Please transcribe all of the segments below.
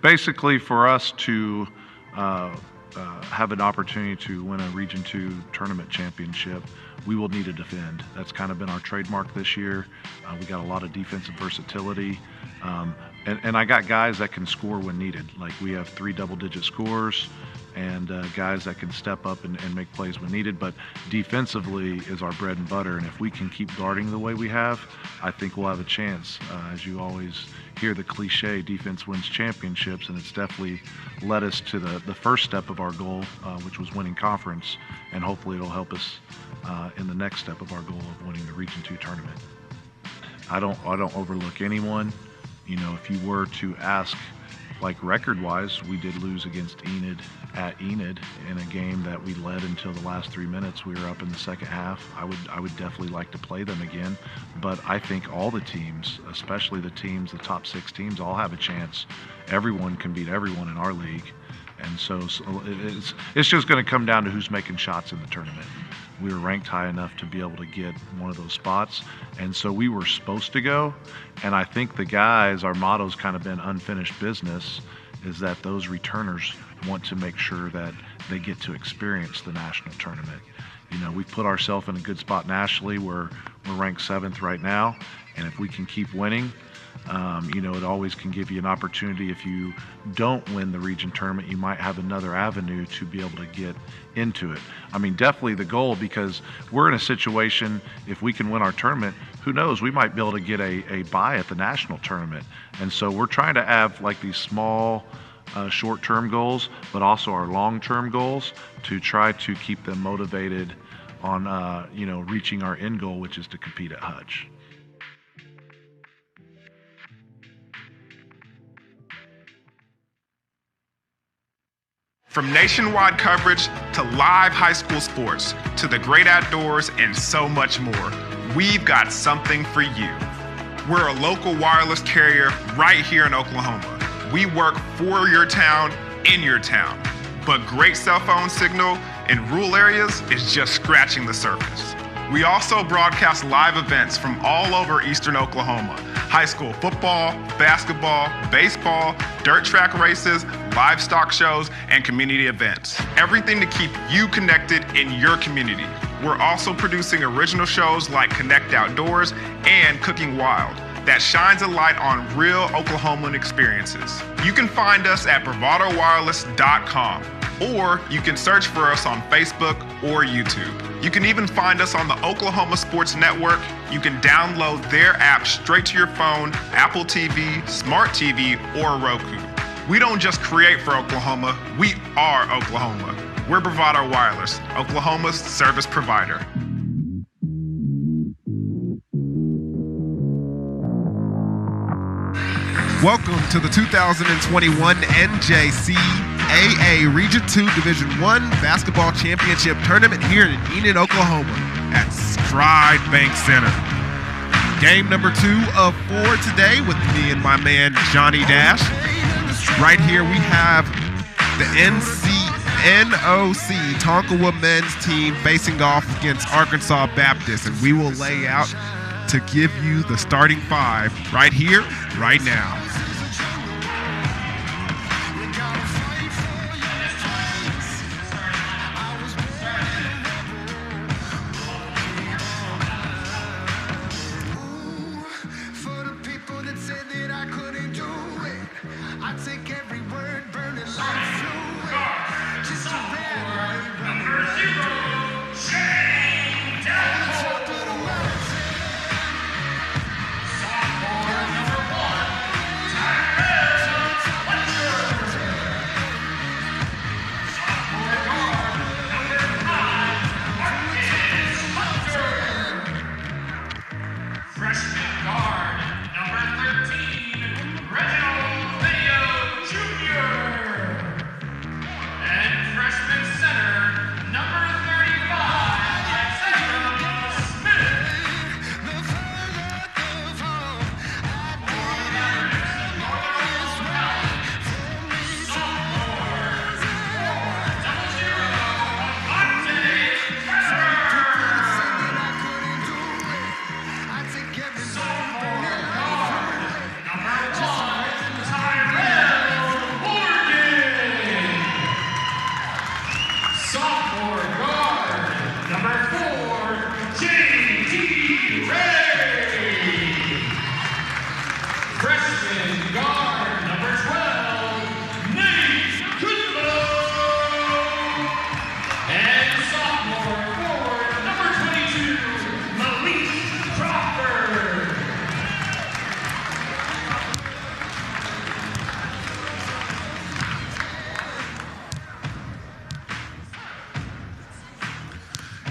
basically for us to have an opportunity to win a Region 2 tournament championship, we will need to defend. That's kind of been our trademark this year. We got a lot of defensive versatility. And I got guys that can score when needed. Like we have 3 double-digit scorers and guys that can step up and make plays when needed. But defensively is our bread and butter. And if we can keep guarding the way we have, I think we'll have a chance. As you always hear the cliche, defense wins championships, and it's definitely led us to the first step of our goal, which was winning conference. And hopefully it'll help us in the next step of our goal of winning the Region 2 tournament. I don't overlook anyone. You know, if you were to ask, like record-wise, we did lose against Enid at Enid in a game that we led until the last 3 minutes. We were up in the second half. I would definitely like to play them again, but I think all the teams, especially the top 6 teams, all have a chance. Everyone can beat everyone in our league, and so it's just going to come down to who's making shots in the tournament. We were ranked high enough to be able to get one of those spots, and so we were supposed to go. And I think the guys, our motto's kind of been unfinished business, is that those returners want to make sure that they get to experience the national tournament. You know, we've put ourselves in a good spot nationally. We're ranked 7th right now, and if we can keep winning, you know, it always can give you an opportunity. If you don't win the region tournament, you might have another avenue to be able to get into it. I mean, definitely the goal, because we're in a situation, if we can win our tournament, who knows, we might be able to get a bye at the national tournament. And so we're trying to have like these small short-term goals, but also our long-term goals to try to keep them motivated on, you know, reaching our end goal, which is to compete at Hutch. From nationwide coverage to live high school sports to the great outdoors and so much more, we've got something for you. We're a local wireless carrier right here in Oklahoma. We work for your town, in your town. But great cell phone signal in rural areas is just scratching the surface. We also broadcast live events from all over eastern Oklahoma. High school football, basketball, baseball, dirt track races, livestock shows, and community events. Everything to keep you connected in your community. We're also producing original shows like Connect Outdoors and Cooking Wild that shines a light on real Oklahoman experiences. You can find us at bravadowireless.com, or you can search for us on Facebook or YouTube. You can even find us on the Oklahoma Sports Network. You can download their app straight to your phone, Apple TV, Smart TV, or Roku. We don't just create for Oklahoma, we are Oklahoma. We're Bravado Wireless, Oklahoma's service provider. Welcome to the 2021 NCJAA Region 2 Division I Basketball Championship Tournament here in Enid, Oklahoma at Stride Bank Center. Game number 2 of 4 today with me and my man Johnny Dash. Right here we have the NOC Tonkawa men's team facing off against Arkansas Baptist, and we will lay out to give you the starting 5 right here, right now. Freshman center, number 30. Sophomore guard, number 4, J.D. Ray. Freshman guard, number 12, Nate Goodlow. And sophomore forward, number 22, Malik Crawford.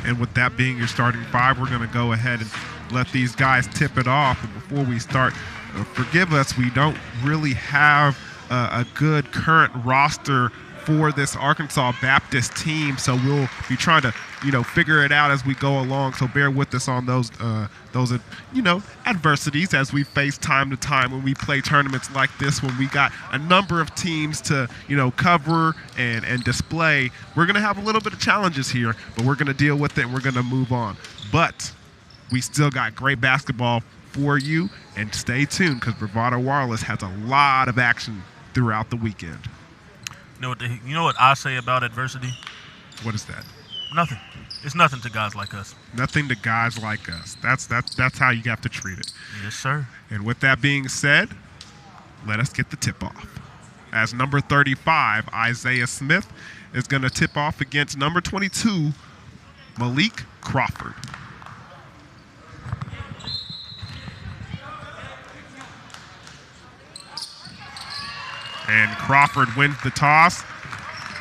And with that being your starting five, we're going to go ahead and let these guys tip it off. And before we start, forgive us, we don't really have a good current roster for this Arkansas Baptist team, so we'll be trying to, figure it out as we go along. So bear with us on those adversities as we face time to time when we play tournaments like this, when we got a number of teams to, cover and display. We're going to have a little bit of challenges here, but we're going to deal with it and we're going to move on. But we still got great basketball for you, and stay tuned because Bravado Wireless has a lot of action throughout the weekend. You know what I say about adversity? What is that? Nothing. It's nothing to guys like us. Nothing to guys like us. That's how you have to treat it. Yes, sir. And with that being said, let us get the tip-off. As number 35, Isaiah Smith, is going to tip off against number 22, Malik Crawford. And Crawford wins the toss,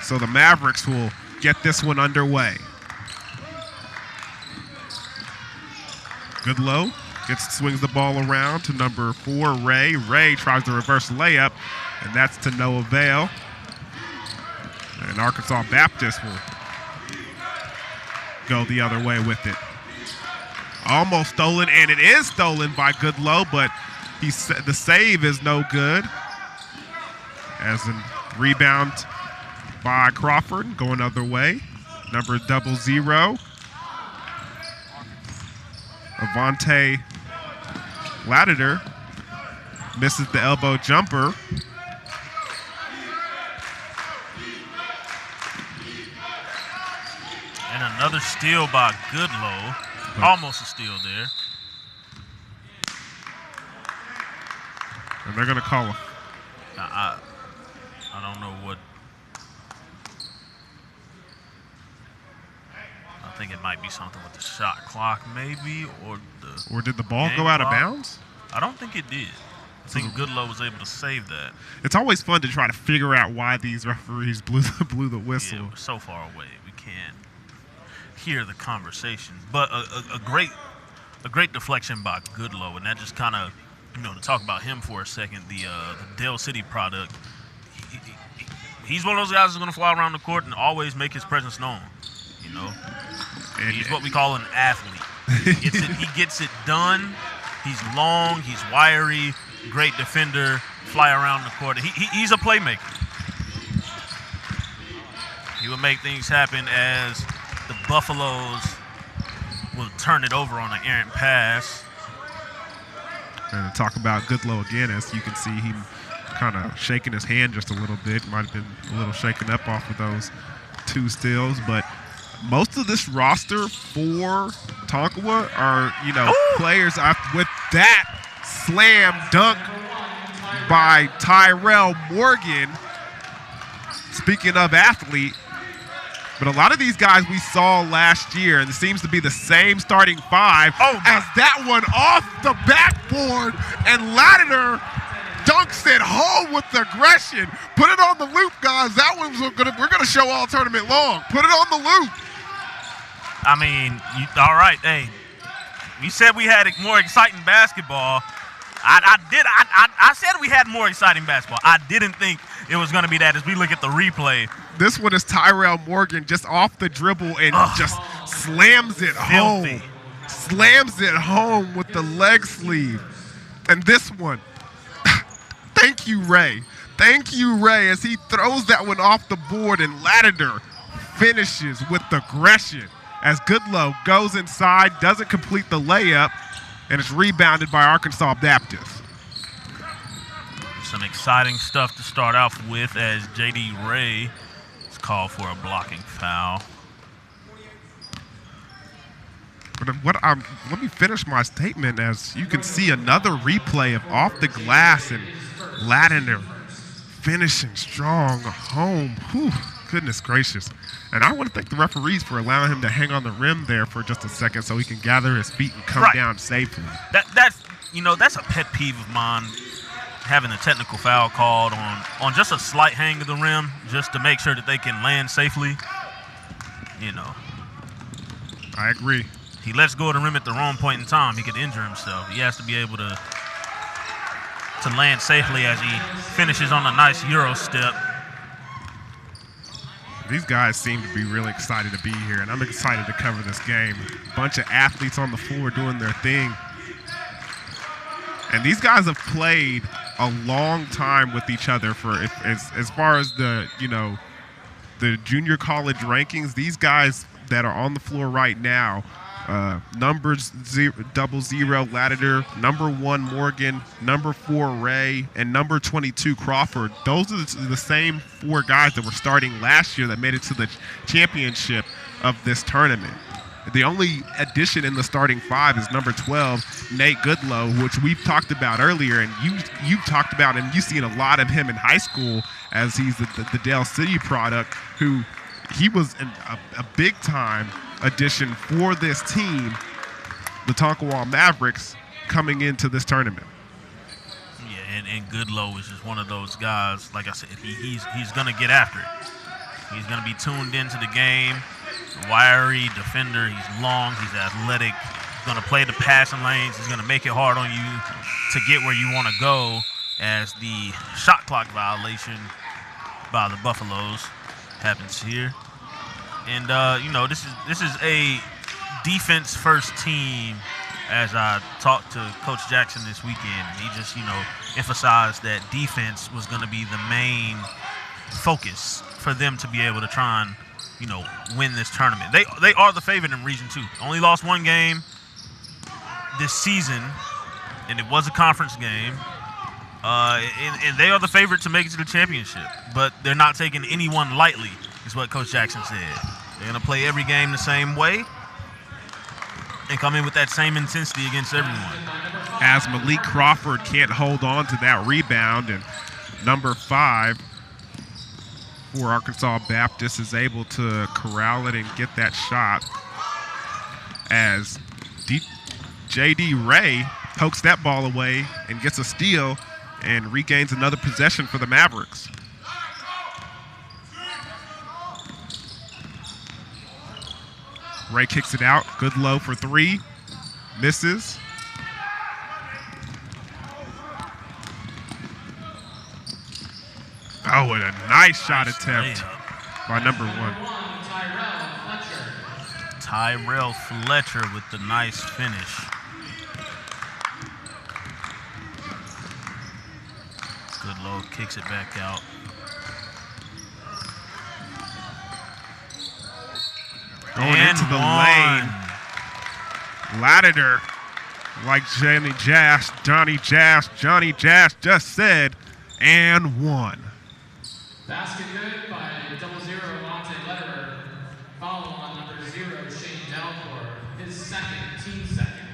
so the Mavericks will get this one underway. Goodlow swings the ball around to number 4, Ray. Ray tries the reverse layup, and that's to no avail. And Arkansas Baptist will go the other way with it. Almost stolen, and it is stolen by Goodlow, but the save is no good. As a rebound by Crawford, going other way. Number 00. Avante Lattider misses the elbow jumper. And another steal by Goodlow. Almost a steal there. And they're going to call him. I don't know what. I think it might be something with the shot clock, maybe, or did the ball go out of bounds? I don't think it did. I think Goodlow was able to save that. It's always fun to try to figure out why these referees blew the whistle. Yeah, we're so far away, we can't hear the conversation. But a great deflection by Goodlow, and that just kind of, to talk about him for a second, the Dale City product. He's one of those guys that's going to fly around the court and always make his presence known. And he's what we call an athlete. He gets it done. He's long. He's wiry. Great defender. Fly around the court. He's a playmaker. He will make things happen as the Buffaloes will turn it over on an errant pass. And to talk about Goodlow again, as you can see, he kind of shaking his hand just a little bit. Might have been a little shaken up off of those two steals, but most of this roster for Tonkawa are, players with that slam dunk by Tyrell Morgan. Speaking of athlete, but a lot of these guys we saw last year, and it seems to be the same starting five, as that one off the backboard, and Lattider dunks it home with aggression. Put it on the loop, guys. That one's we're gonna show all tournament long. Put it on the loop. I mean, all right, hey, you said we had more exciting basketball. I said we had more exciting basketball. I didn't think it was going to be that as we look at the replay. This one is Tyrell Morgan just off the dribble and just slams it home. Slams it home with the leg sleeve. And this one, thank you, Ray. Thank you, Ray, as he throws that one off the board, and Lattider finishes with aggression as Goodlow goes inside, doesn't complete the layup, and it's rebounded by Arkansas Baptist. Some exciting stuff to start off with as J.D. Ray is called for a blocking foul. But let me finish my statement. As you can see, another replay of off the glass and Ladner finishing strong home. Whew, goodness gracious. And I want to thank the referees for allowing him to hang on the rim there for just a second so he can gather his feet and come down safely. That's a pet peeve of mine, having a technical foul called on just a slight hang of the rim just to make sure that they can land safely. I agree. He lets go of the rim at the wrong point in time, he could injure himself. He has to be able to land safely as he finishes on a nice Euro step. These guys seem to be really excited to be here, and I'm excited to cover this game. Bunch of athletes on the floor doing their thing. And these guys have played a long time with each other for as far as the junior college rankings. These guys that are on the floor right now, numbers 00 Ladder, number 1 Morgan, number 4 Ray, and number 22 Crawford. Those are the same 4 guys that were starting last year that made it to the championship of this tournament. The only addition in the starting 5 is number 12, Nate Goodlow, which we've talked about earlier, and you've talked about him. You've seen a lot of him in high school as he's the Dale City product, who he was a big-time addition for this team, the Tonkawa Mavericks, coming into this tournament. Yeah, and Goodlow is just one of those guys, like I said, he's going to get after it. He's going to be tuned into the game. Wiry defender, he's long, he's athletic, he's going to play the passing lanes, he's going to make it hard on you to get where you want to go, as the shot clock violation by the Buffaloes happens here. And this is a defense first team, as I talked to Coach Jackson this weekend. He just emphasized that defense was going to be the main focus for them to be able to try and win this tournament. They are the favorite in Region 2. Only lost 1 game this season, and it was a conference game. And they are the favorite to make it to the championship. But they're not taking anyone lightly, is what Coach Jackson said. They're going to play every game the same way and come in with that same intensity against everyone. As Malik Crawford can't hold on to that rebound, and number 5 for Arkansas Baptist is able to corral it and get that shot, as J.D. Ray pokes that ball away and gets a steal and regains another possession for the Mavericks. Ray kicks it out. Goodlow for 3. Misses. Oh, and a nice shot attempt by number 1. Tyrell Fletcher with the nice finish. Goodlow kicks it back out. Going into the lane. Ladder, like Johnny Jazz just said, and 1. Basket good by 00 Monte Lederer. Foul on number 0, Shane Dalcour. His team second.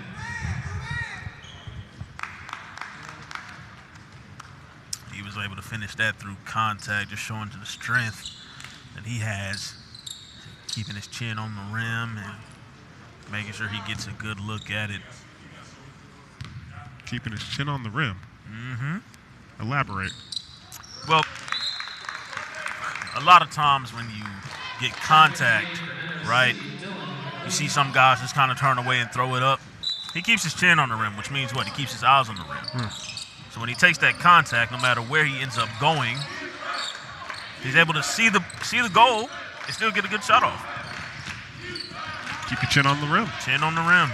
He was able to finish that through contact, just showing to the strength that he has, keeping his chin on the rim and making sure he gets a good look at it. Keeping his chin on the rim. Mm-hmm. Elaborate. Well, a lot of times when you get contact, right, you see some guys just kind of turn away and throw it up. He keeps his chin on the rim, which means what? He keeps his eyes on the rim. So when he takes that contact, no matter where he ends up going, he's able to see the goal and still get a good shot off. Keep your chin on the rim. Chin on the rim.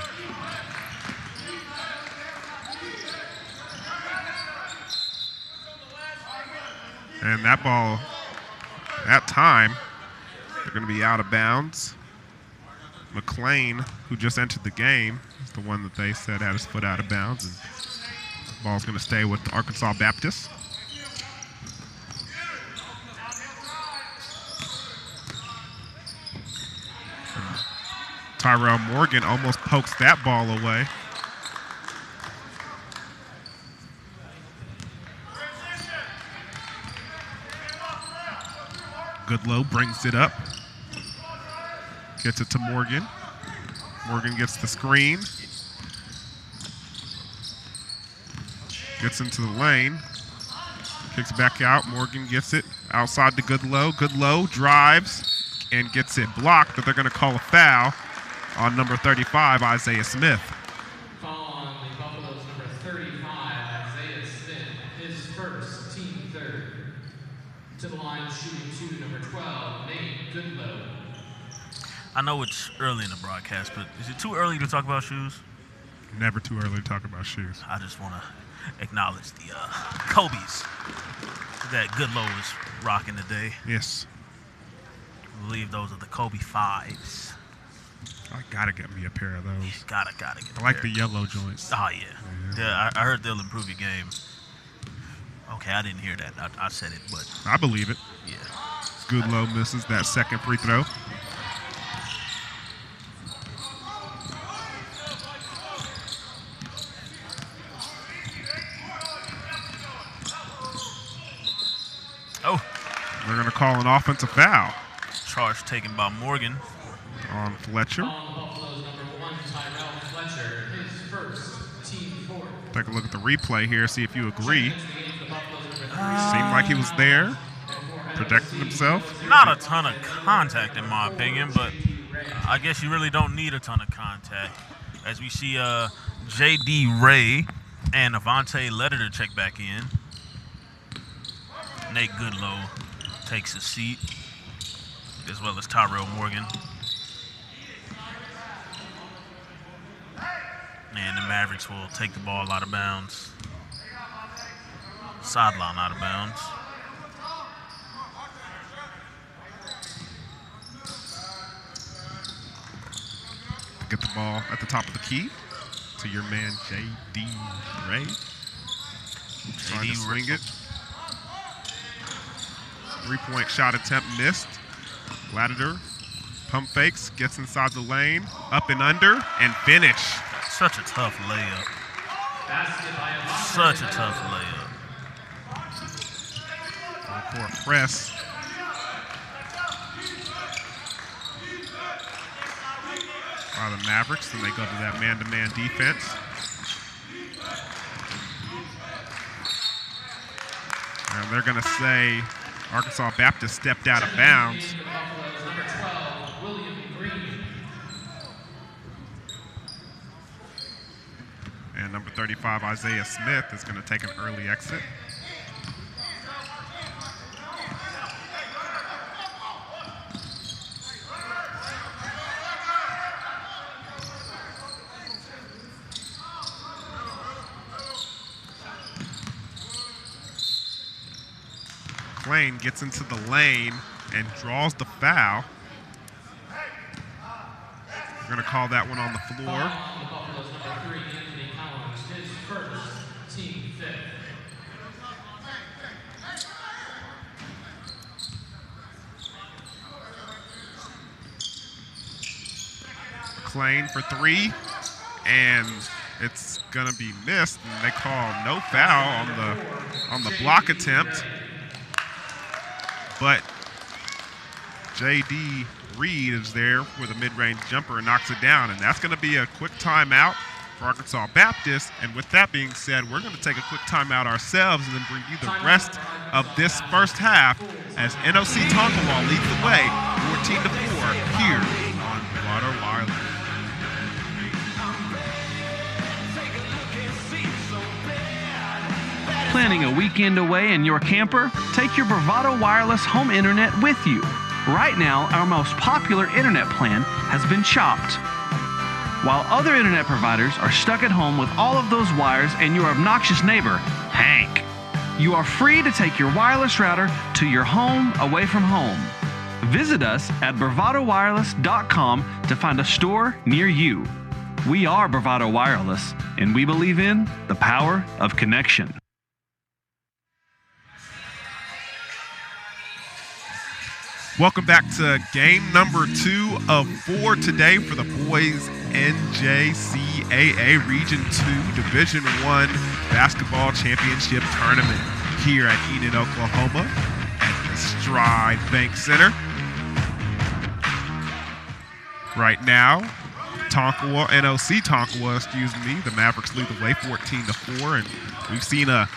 And that ball, that time, they're going to be out of bounds. McLean, who just entered the game, is the one that they said had his foot out of bounds. And the ball's going to stay with Arkansas Baptist. Tyrell Morgan almost pokes that ball away. Goodlow brings it up. Gets it to Morgan. Morgan gets the screen. Gets into the lane. Kicks back out. Morgan gets it outside to Goodlow. Goodlow drives and gets it blocked, but they're going to call a foul on number 35, Isaiah Smith. Foul on the Buffaloes number 35, Isaiah Smith, his first, team third. To the line shooting 2, number 12, Nate Goodlow. I know it's early in the broadcast, but is it too early to talk about shoes? Never too early to talk about shoes. I just want to acknowledge the Kobe's that Goodlow is rocking today. Yes. I believe those are the Kobe 5s. I gotta get me a pair of those. Gotta get I like a the pair. yellow joints. Oh, yeah. Yeah, I heard they'll improve your game. Okay, I didn't hear that. I said it, but I believe it. yeah. Goodlow misses that second free throw. Oh, They're going to call an offensive foul charge taken by Morgan. on Fletcher. On Buffaloes number 1, Tyrell Fletcher, his first, team fourth. Take a look at the replay here, see if you agree. Into the game for the Buffaloes number 3, Seemed like he was there, protecting himself. Not a ton of contact, in my opinion, but I guess you really don't need a ton of contact. As we see J.D. Ray and Avante Lederer check back in. Nate Goodlow takes a seat, as well as Tyrell Morgan. And the Mavericks will take the ball out of bounds. Sideline out of bounds. Get the ball at the top of the key to your man, J.D. Ray. Trying to swing it. Three-point shot attempt missed. Latimer pump fakes, gets inside the lane, up and under, and finish. Such a tough layup. Such a tough layup. For a press. By the Mavericks, and they go to that man-to-man defense. And they're going to say Arkansas Baptist stepped out of bounds. Number 12, William Green. And number 35, Isaiah Smith, is going to take an early exit. McClain gets into the lane and draws the foul. We're going to call that one on the floor. The Buffaloes number 3, Anthony Collins, his first, team fifth. McClain for three, and it's going to be missed, and they call no foul on the block attempt. But J.D. Reed is there with a mid-range jumper and knocks it down, and that's going to be a quick timeout for Arkansas Baptist. And with that being said, we're going to take a quick timeout ourselves and then bring you the rest of this first half as NOC Tonkawa leads the way 14-4 here on Bravado Wireless. Planning a weekend away in your camper? Take your Bravado Wireless home internet with you. Right now, our most popular internet plan has been chopped. While other internet providers are stuck at home with all of those wires and your obnoxious neighbor, Hank, you are free to take your wireless router to your home away from home. Visit us at bravadowireless.com to find a store near you. We are Bravado Wireless, and we believe in the power of connection. Welcome back to game number 2 of 4 today for the boys NCJAA Region 2 Division I Basketball Championship Tournament here at Enid, Oklahoma at the Stride Bank Center. Right now, NOC Tonkawa, the Mavericks lead the way 14-4, and we've seen a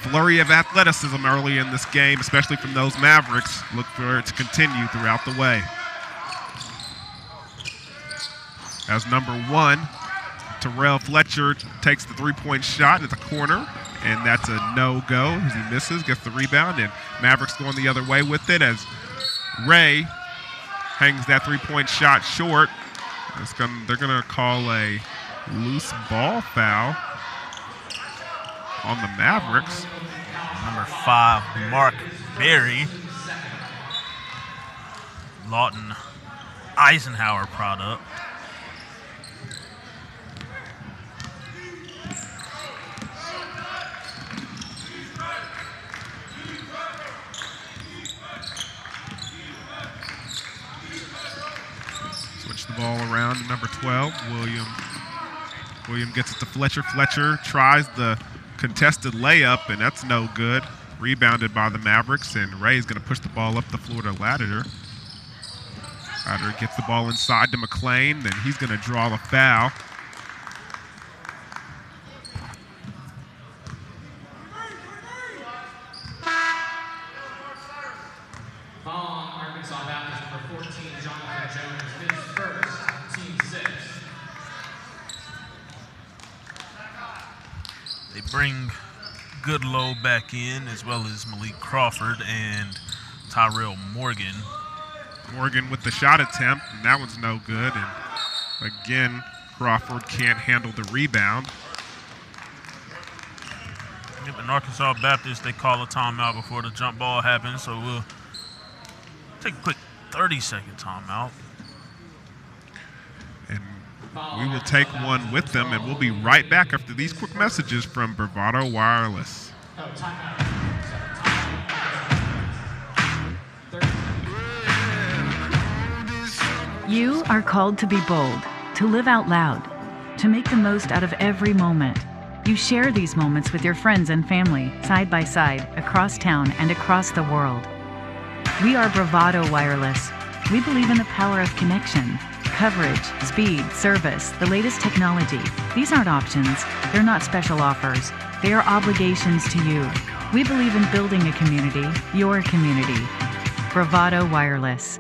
flurry of athleticism early in this game, especially from those Mavericks. Look for it to continue throughout the way. As number 1, Terrell Fletcher takes the three-point shot at the corner, and that's a no-go as he misses, gets the rebound, and Mavericks going the other way with it as Ray hangs that three-point shot short. They're going to call a loose ball foul on the Mavericks. Number 5, Mark Berry. Lawton Eisenhower product. Switch the ball around to number 12, William. William gets it to Fletcher. Fletcher tries the contested layup, and that's no good. Rebounded by the Mavericks, and Ray's going to push the ball up the floor to Ladder. Ladder gets the ball inside to McLean, then he's going to draw the foul. Arkansas Baptist number 14, Jonathan Jones, his first, team 6. They bring Goodlow back in, as well as Malik Crawford and Tyrell Morgan. Morgan with the shot attempt, and that one's no good. And again, Crawford can't handle the rebound. Yep, in Arkansas Baptist, they call a timeout before the jump ball happens, so we'll take a quick 30-second timeout. And we will take one with them, and we'll be right back after these quick messages from Bravado Wireless. You are called to be bold, to live out loud, to make the most out of every moment. You share these moments with your friends and family, side by side, across town and across the world. We are Bravado Wireless. We believe in the power of connection. Coverage, speed, service, the latest technology. These aren't options. They're not special offers. They are obligations to you. We believe in building a community, your community. Bravado Wireless.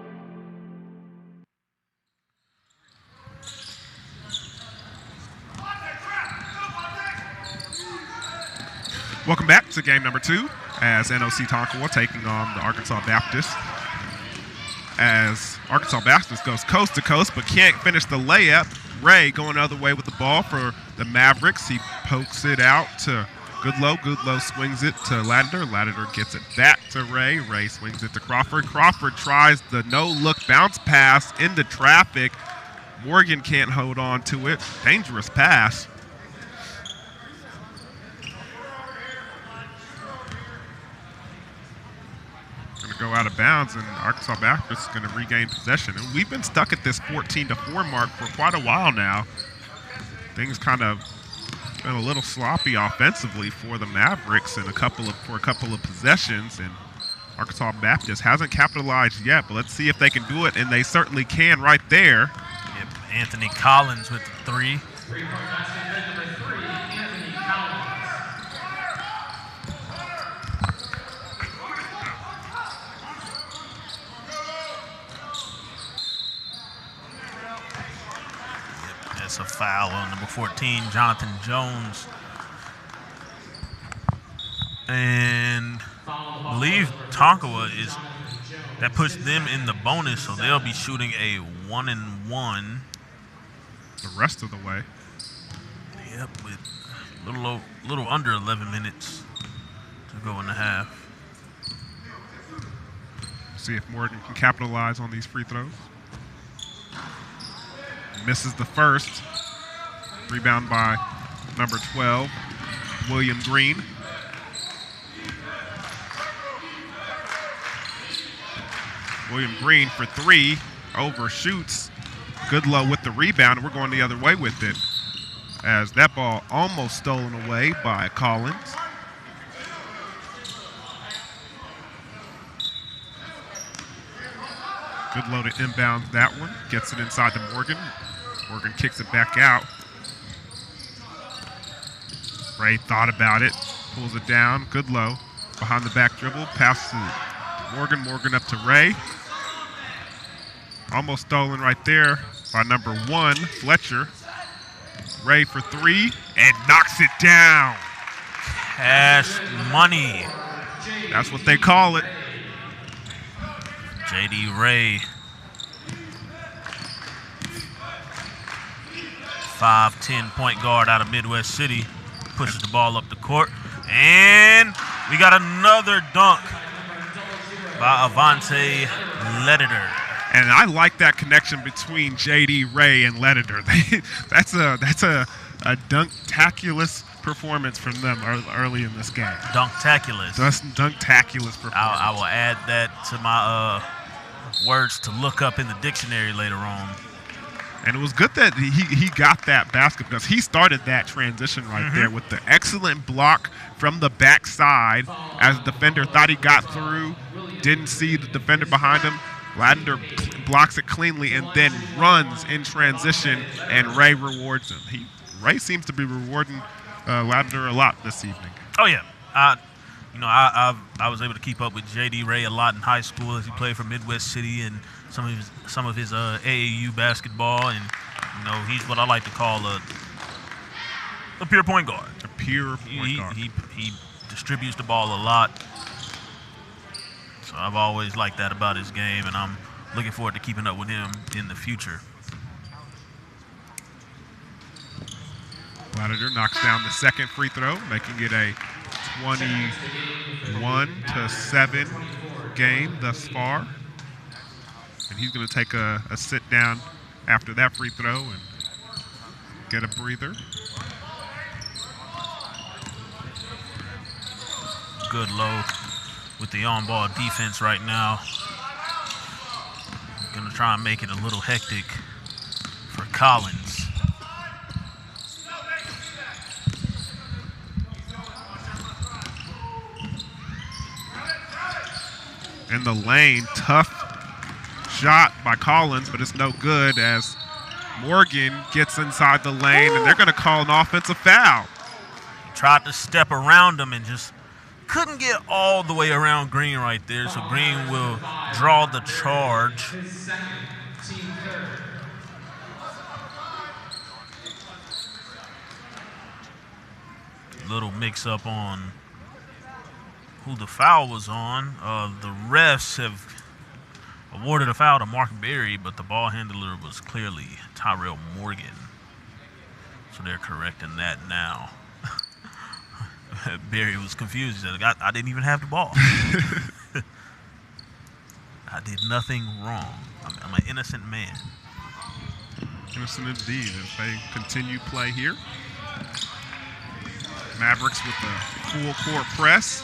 Welcome back to game number 2 as NOC Tonkawa taking on the Arkansas Baptist. As Arkansas Baptist goes coast to coast but can't finish the layup. Ray going the other way with the ball for the Mavericks. He pokes it out to Goodlow. Goodlow swings it to Ladder. Ladder gets it back to Ray. Ray swings it to Crawford. Crawford tries the no-look bounce pass into traffic. Morgan can't hold on to it. Dangerous pass. Go out of bounds, and Arkansas Baptist is going to regain possession. And we've been stuck at this 14-4 mark for quite a while now. Things kind of been a little sloppy offensively for the Mavericks in a couple of possessions, and Arkansas Baptist hasn't capitalized yet. But let's see if they can do it, and they certainly can right there. Yep, Anthony Collins with the 3. Three-point basket, number 3, Anthony Collins. That's a foul on number 14, Jonathan Jones. And I believe Tonkawa that puts them in the bonus, so they'll be shooting a 1-and-1. The rest of the way. Yep, with a little under 11 minutes to go in the half. See if Morgan can capitalize on these free throws. Misses the first. Rebound by number 12, William Green. William Green for 3, overshoots. Goodlow with the rebound. We're going the other way with it, as that ball almost stolen away by Collins. Goodlow to inbound that one. Gets it inside to Morgan. Morgan kicks it back out. Ray thought about it. Pulls it down. Goodlow behind the back dribble. Pass to Morgan. Morgan up to Ray. Almost stolen right there by number 1, Fletcher. Ray for 3 and knocks it down. Cash money. That's what they call it. J.D. Ray. 5'10" point guard out of Midwest City. Pushes the ball up the court. And we got another dunk by Avante Leditor. And I like that connection between J.D. Ray and Leditor. That's a dunk-taculous performance from them early in this game. Dunk-taculous. That's dunk-taculous performance. I will add that to my words to look up in the dictionary later on. And it was good that he got that basket because he started that transition right there with the excellent block from the backside as the defender thought he got through, didn't see the defender behind him. Ladender blocks it cleanly and then runs in transition, and Ray rewards him. Ray seems to be rewarding Ladender a lot this evening. Oh yeah, I was able to keep up with J.D. Ray a lot in high school as he played for Midwest City and some of his AAU basketball, and he's what I like to call a pure point guard. A pure point guard. He distributes the ball a lot. So I've always liked that about his game, and I'm looking forward to keeping up with him in the future. Ladder knocks down the second free throw, making it a 21-7 game thus far. And he's going to take a sit down after that free throw and get a breather. Goodlow with the on-ball defense right now. Going to try and make it a little hectic for Collins. In the lane, tough shot by Collins, but it's no good as Morgan gets inside the lane, and they're going to call an offensive foul. Tried to step around him and just couldn't get all the way around Green right there, so Green will draw the charge. Little mix-up on who the foul was on. The refs have awarded a foul to Mark Berry, but the ball handler was clearly Tyrell Morgan. So they're correcting that now. Berry was confused. He said, I didn't even have the ball. I did nothing wrong. I'm an innocent man. Innocent indeed as they continue play here. Mavericks with the full court press.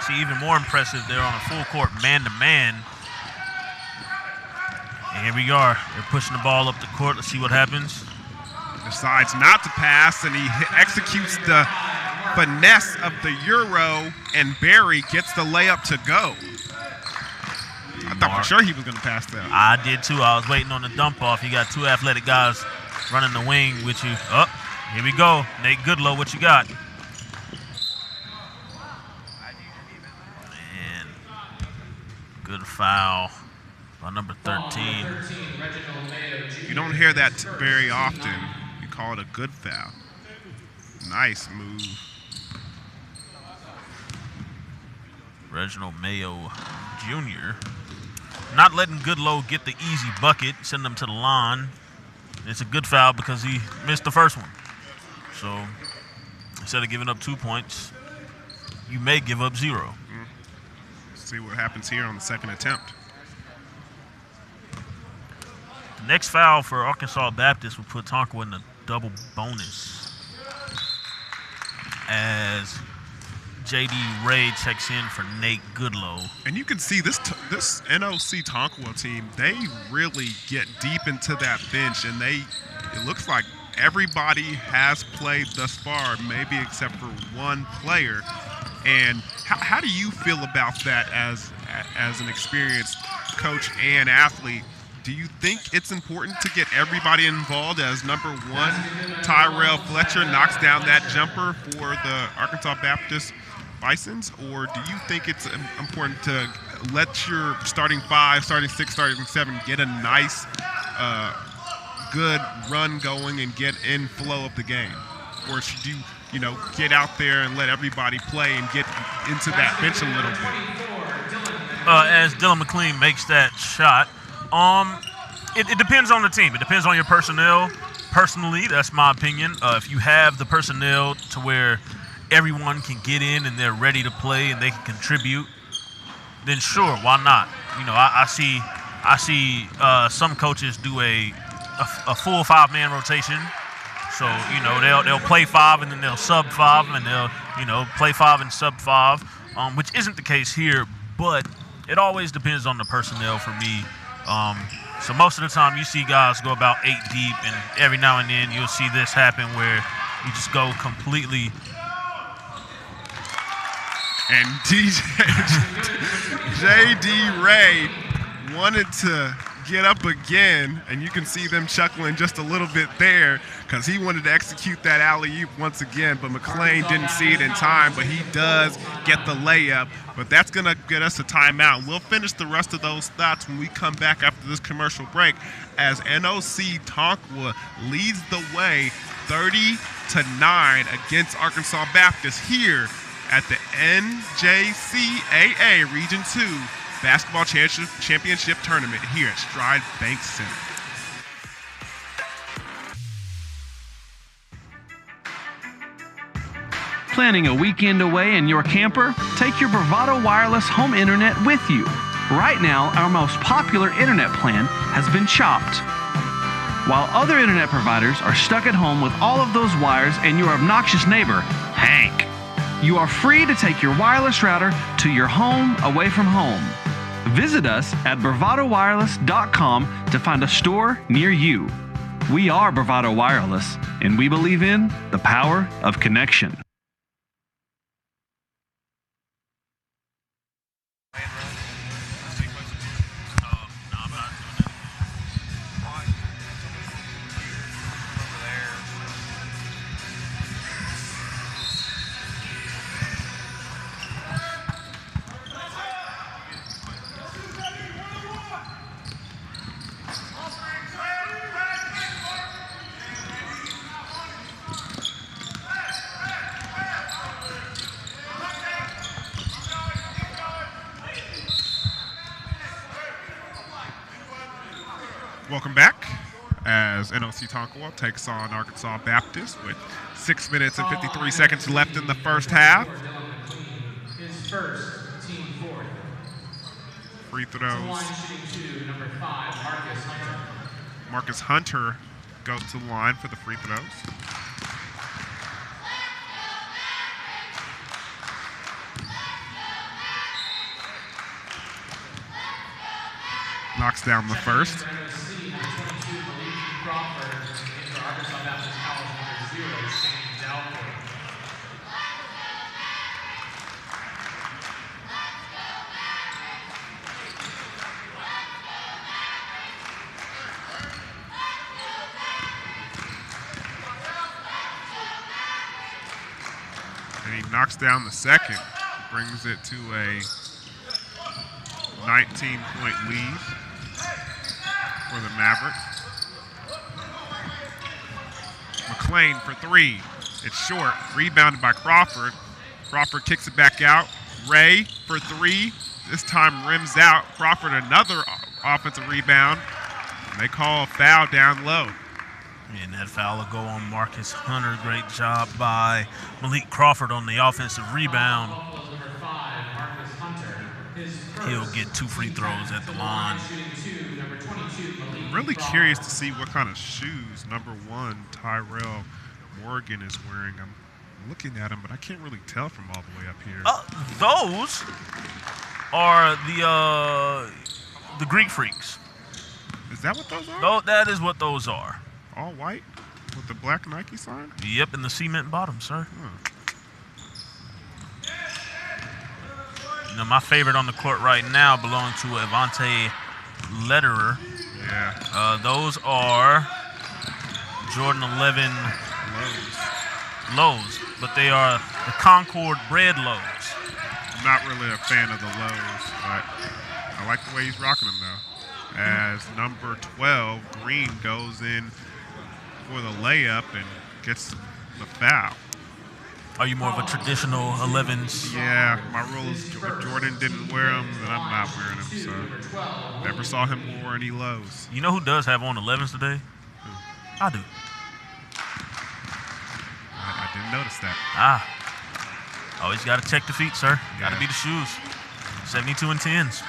See, even more impressive, they're on a full court man-to-man. And here we are. They're pushing the ball up the court. Let's see what happens. Decides not to pass, and he executes the finesse of the Euro, and Barry gets the layup to go. I thought for sure he was going to pass that. I did too. I was waiting on the dump off. You got two athletic guys running the wing with you. Oh, here we go. Nate Goodlow, what you got? And good foul by number 13. You don't hear that very often. You call it a good foul. Nice move. Reginald Mayo Jr. not letting Goodlow get the easy bucket, send him to the line. It's a good foul because he missed the first one. So instead of giving up 2 points, you may give up 0. See what happens here on the second attempt. The next foul for Arkansas Baptist will put Tonka in the double bonus as J.D. Ray checks in for Nate Goodlow. And you can see this NOC Tonkawa team, they really get deep into that bench, and it looks like everybody has played thus far, maybe except for one player. And how do you feel about that as an experienced coach and athlete? Do you think it's important to get everybody involved as number one, Tyrell Fletcher knocks down that jumper for the Arkansas Baptist Bisons? Or do you think it's important to let your starting 5, starting 6, starting 7 get a nice, good run going and get in flow of the game? Or should you, get out there and let everybody play and get into that bench a little bit? As Dylan McLean makes that shot, it depends on the team. It depends on your personnel. Personally, that's my opinion. If you have the personnel to where everyone can get in and they're ready to play and they can contribute, then sure, why not? I see some coaches do a full 5-man rotation. So, they'll play 5 and then they'll sub 5 and they'll, play 5 and sub 5, which isn't the case here, but it always depends on the personnel for me. So most of the time you see guys go about 8 deep, and every now and then you'll see this happen where you just go completely. And J.D. Ray wanted to get up again, and you can see them chuckling just a little bit there because he wanted to execute that alley-oop once again, but McLean didn't see it in time, but he does get the layup. But that's going to get us a timeout. We'll finish the rest of those thoughts when we come back after this commercial break as NOC Tonkawa leads the way 30-9 against Arkansas Baptist here at the NCJAA Region 2 Basketball Championship Tournament here at Stride Bank Center. Planning a weekend away in your camper? Take your Bravado Wireless home internet with you. Right now, our most popular internet plan has been chopped. While other internet providers are stuck at home with all of those wires and your obnoxious neighbor, Hank, you are free to take your wireless router to your home away from home. Visit us at bravadowireless.com to find a store near you. We are Bravado Wireless, and we believe in the power of connection. Welcome back as NOC Tonkawa takes on Arkansas Baptist with 6 minutes and 53 seconds left in the first half. His first, team fourth. Free throws. Shooting 2, number 5, Marcus Hunter. Marcus Hunter goes to the line for the free throws. Knocks down the first. And he knocks down the second, brings it to a 19-point lead for the Mavericks. McLean for 3. It's short. Rebounded by Crawford. Crawford kicks it back out. Ray for 3. This time rims out. Crawford another offensive rebound. And they call a foul down low. And that foul will go on Marcus Hunter. Great job by Malik Crawford on the offensive rebound. He'll get 2 free throws at the line. Really curious to see what kind of shoes number 1 Tyrell Morgan is wearing. I'm I'm looking at them, but I can't really tell from all the way up here. Those are the Greek Freaks. Is that what those are? No, that is what those are. All white with the black Nike sign? Yep, and the cement bottom, sir. You know, my favorite on the court right now belongs to Avante Lederer. Yeah. Those are Jordan 11 lows, but they are the Concord Bread lows. I'm not really a fan of the lows, but I like the way he's rocking them, though. As number 12, Green, goes in for the layup and gets the foul. Are you more of a traditional 11s? Yeah, my rule is if Jordan didn't wear them, then I'm not wearing them. So never saw him wear any lows. You know who does have on 11s today? Who? I do. I didn't notice that. Always got to check the feet, sir. Got to be the shoes. 72 and 10s.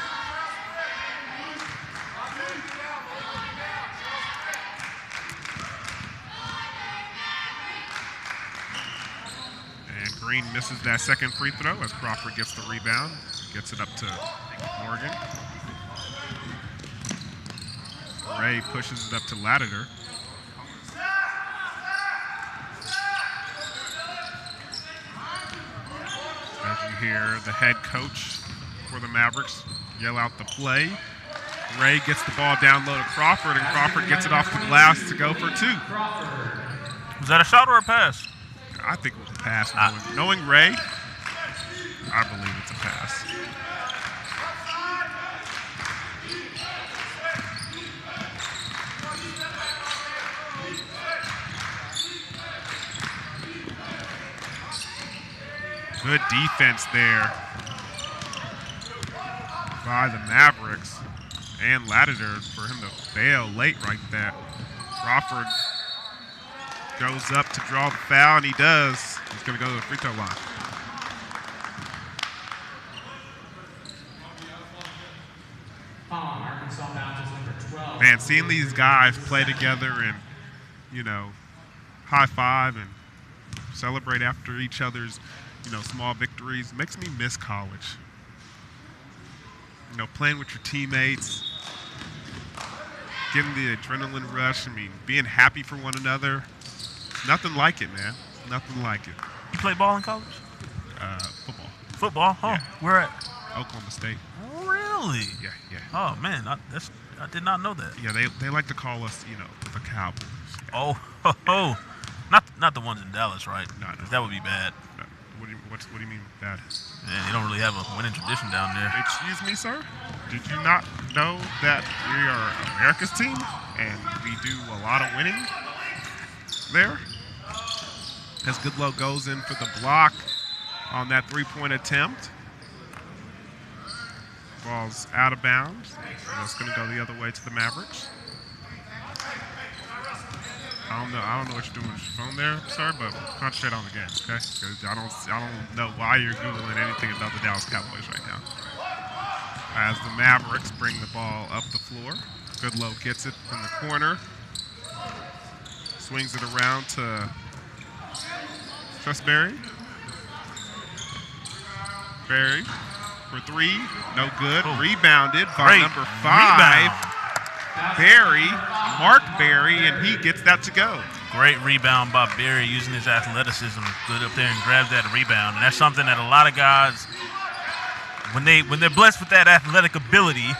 And Green misses that second free throw as Crawford gets the rebound. Gets it up to Morgan. Ray pushes it up to Latimer. As you hear the head coach for the Mavericks yell out the play. Ray gets the ball down low to Crawford, and Crawford gets it off the glass to go for two. Was that a shot or a pass? I think it was a pass. Knowing Ray, I believe it's a pass. Good defense there by the Mavericks and Latimer for him to bail late right there. Crawford goes up to draw the foul, and he does. He's going to go to the free throw line. Man, seeing these guys play together and, you know, high five and celebrate after each other's, you know, small victories makes me miss college. You know, playing with your teammates, getting the adrenaline rush. I mean, being happy for one another. Nothing like it, man. Nothing like it. You play ball in college? Football. Football? Oh, Yeah. where at? Oklahoma State. Oh, really? Yeah. Oh, man, I did not know that. Yeah, they like to call us, you know, the Cowboys. Oh, not the ones in Dallas, right? No. That would be bad. No. What do you mean bad? Man, they don't really have a winning tradition down there. Excuse me, sir? Did you not know that we are America's team and we do a lot of winning there? As Goodlow goes in for the block on that three-point attempt. Ball's out of bounds. It's going to go the other way to the Mavericks. I don't know what you're doing with your phone there, sir, but concentrate on the game, okay? Because I don't know why you're Googling anything about the Dallas Cowboys right now. As the Mavericks bring the ball up the floor. Goodlow gets it from the corner. Swings it around to Trustberry. Berry for three, no good. Oh. Rebounded by number 5. Berry, Mark Berry, and he gets that to go. Great rebound by Berry, using his athleticism, good up there and grab that rebound. And that's something that a lot of guys, when they're blessed with that athletic ability,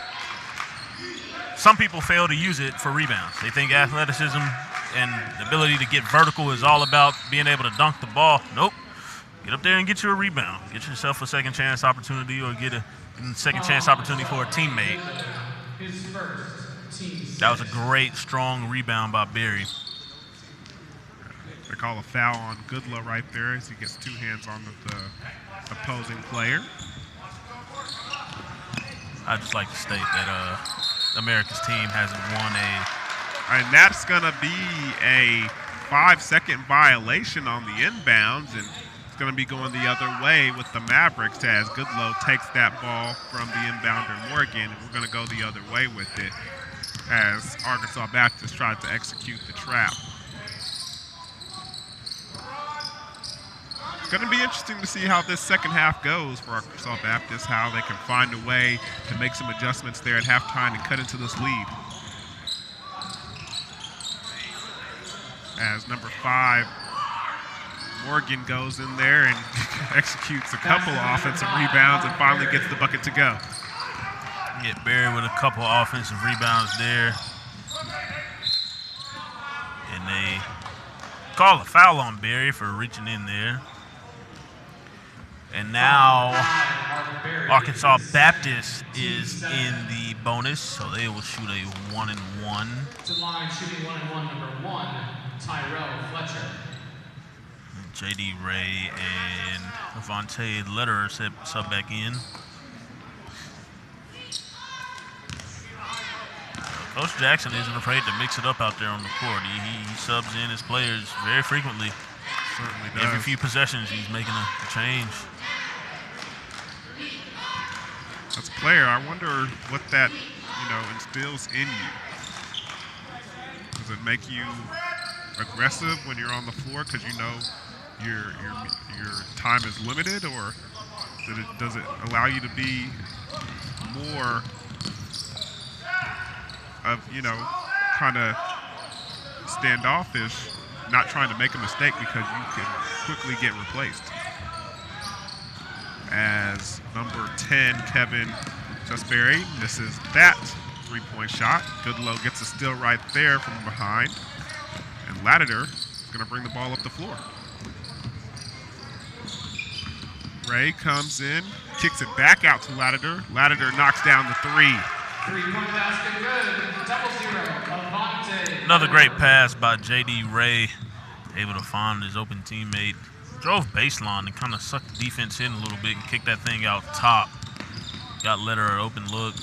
some people fail to use it for rebounds. They think athleticism and the ability to get vertical is all about being able to dunk the ball. Nope. Get up there and get you a rebound. Get yourself a second chance opportunity, or get a second chance opportunity for a teammate. That was a great, strong rebound by Berry. They call a foul on Goodlow right there as he gets two hands on the opposing player. I'd just like to state that America's team hasn't won And that's going to be a 5-second violation on the inbounds, and it's going to be going the other way with the Mavericks as Goodlow takes that ball from the inbounder Morgan, and we're going to go the other way with it as Arkansas Baptist tried to execute the trap. going to be interesting to see how this second half goes for Arkansas Baptist, how they can find a way to make some adjustments there at halftime and cut into this lead. As number 5, Morgan goes in there and executes a couple of offensive rebounds and finally gets the bucket to go. Get buried with a couple offensive rebounds there. And they call a foul on Berry for reaching in there. And now Arkansas Baptist is in the bonus, so they will shoot a 1-and-1. To the line, shooting 1-and-1, number 1, Tyrell Fletcher. J.D. Ray and Avante Lederer sub back in. Coach Jackson isn't afraid to mix it up out there on the court. He subs in his players very frequently. Certainly does. Every few possessions, he's making a change. As a player, I wonder what that, instills in you. Does it make you aggressive when you're on the floor because you know your time is limited, or does it allow you to be more of, kind of standoffish, not trying to make a mistake because you can quickly get replaced? As number 10, Kevin Susberry, misses that three-point shot. Goodlow gets a steal right there from behind. And Ladder is going to bring the ball up the floor. Ray comes in, kicks it back out to Ladder. Ladder knocks down the 3. Three-point basket good. 0-0. Avante. Another great pass by J.D. Ray, able to find his open teammate. Drove baseline and kind of sucked the defense in a little bit and kicked that thing out top. Got Lederer an open look.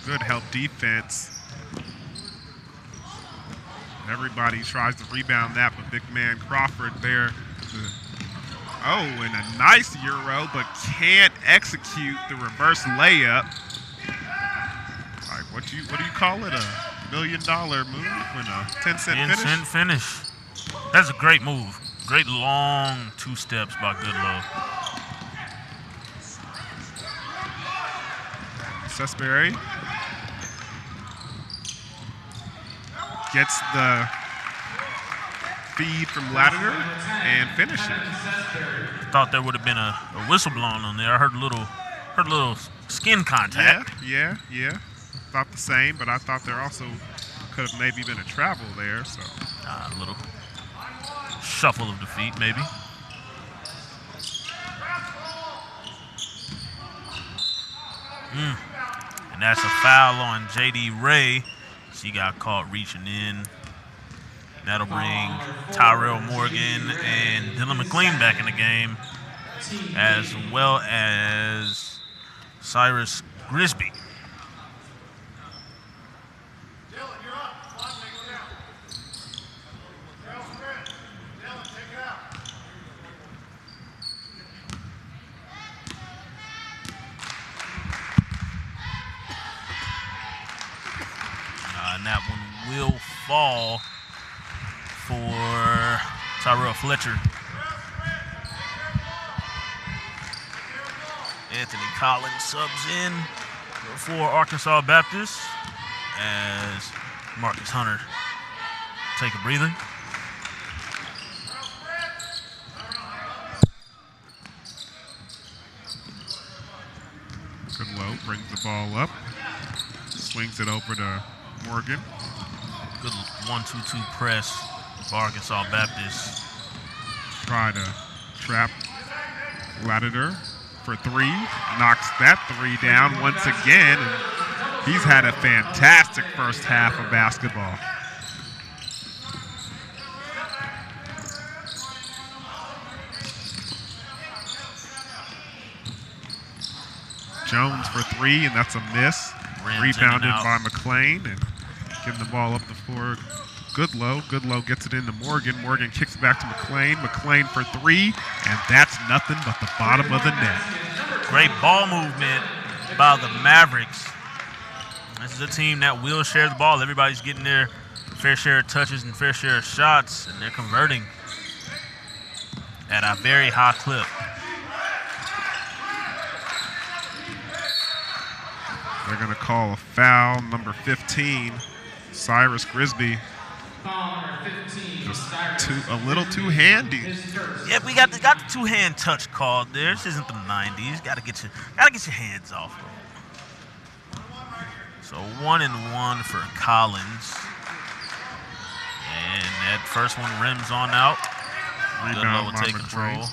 Good help defense. Everybody tries to rebound that, but big man Crawford there. Oh, and a nice Euro, but can't execute the reverse layup. Like, what do you call it? A $1 million move and a 10-cent finish? 10-cent finish. That's a great move. Great long 2 steps by Goodlow. Susberry gets the feed from Ladder and finishes. Thought there would have been a whistle blown on there. I heard a little skin contact. Yeah. Thought the same, but I thought there also could have maybe been a travel there. So A little shuffle of the feet, maybe. And that's a foul on J.D. Ray. She got caught reaching in. That'll bring Tyrell Morgan and Dylan McLean back in the game, as well as Cyrus Grisby. And that one will fall for Tyrell Fletcher. Anthony Collins subs in for Arkansas Baptist as Marcus Hunter take a breather. Goodlow brings the ball up, swings it over to Morgan. Good 1-2-2 press for Arkansas Baptist. Try to trap Ladder for 3. Knocks that 3 down once again. And he's had a fantastic first half of basketball. Jones for 3, and that's a miss. Rebounded by McLean and getting the ball up the floor. Goodlow. Goodlow gets it into Morgan. Morgan kicks it back to McLean. McLean for 3, and that's nothing but the bottom of the net. Great ball movement by the Mavericks. This is a team that will share the ball. Everybody's getting their fair share of touches and fair share of shots, and they're converting at a very high clip. They're going to call a foul, number 15, Cyrus Grisby. Just a little too handy. Yeah, we got the two-hand touch called there. This isn't the 90s. Gotta get your hands off them. So 1-and-1 for Collins. And that first one rims on out. Rebound will take control.